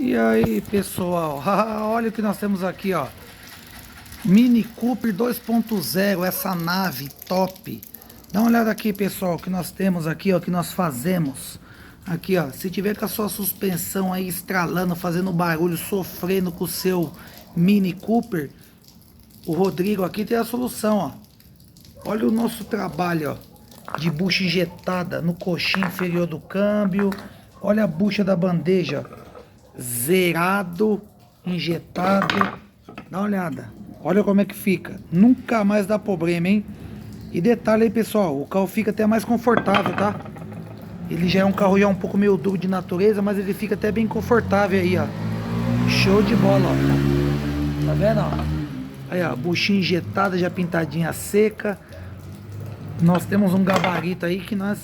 E aí, pessoal, olha o que nós temos aqui, ó. Mini Cooper 2.0, essa nave top. Dá uma olhada aqui, pessoal, o que nós temos aqui, ó, o que nós fazemos. Aqui, ó, se tiver com a sua suspensão aí estralando, fazendo barulho, sofrendo com o seu Mini Cooper, o Rodrigo aqui tem a solução, ó. Olha o nosso trabalho, ó, de bucha injetada no coxim inferior do câmbio. Olha a bucha da bandeja, zerado, injetado. Dá uma olhada. Olha como é que fica. Nunca mais dá problema, hein? E detalhe aí, pessoal, o carro fica até mais confortável, tá? Ele já é um carro já um pouco meio duro de natureza, mas ele fica até bem confortável aí, ó. Show de bola, ó. Tá vendo, ó? Aí, ó, buchinha injetada, já pintadinha seca. Nós temos um gabarito aí que nós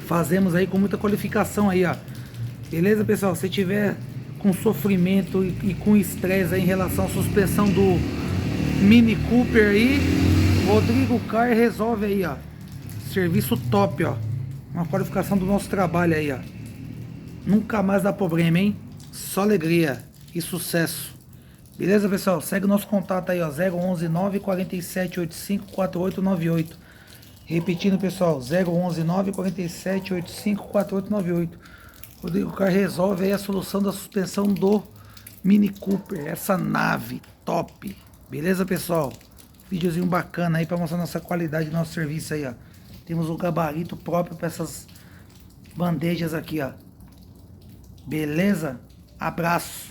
fazemos aí com muita qualificação aí, ó. Beleza, pessoal? Se tiver com sofrimento e com estresse aí em relação à suspensão do Mini Cooper aí, Rodrigo Car resolve aí, ó. Serviço top, ó. Uma qualificação do nosso trabalho aí, ó. Nunca mais dá problema, hein? Só alegria e sucesso. Beleza, pessoal? Segue o nosso contato aí, ó. 011 947 85 4898. Repetindo, pessoal. 011 947 85 4898. Rodrigo Car resolve aí a solução da suspensão do Mini Cooper. Essa nave top. Beleza, pessoal? Videozinho bacana aí para mostrar nossa qualidade do nosso serviço aí, ó. Temos o gabarito próprio para essas bandejas aqui, ó. Beleza? Abraço.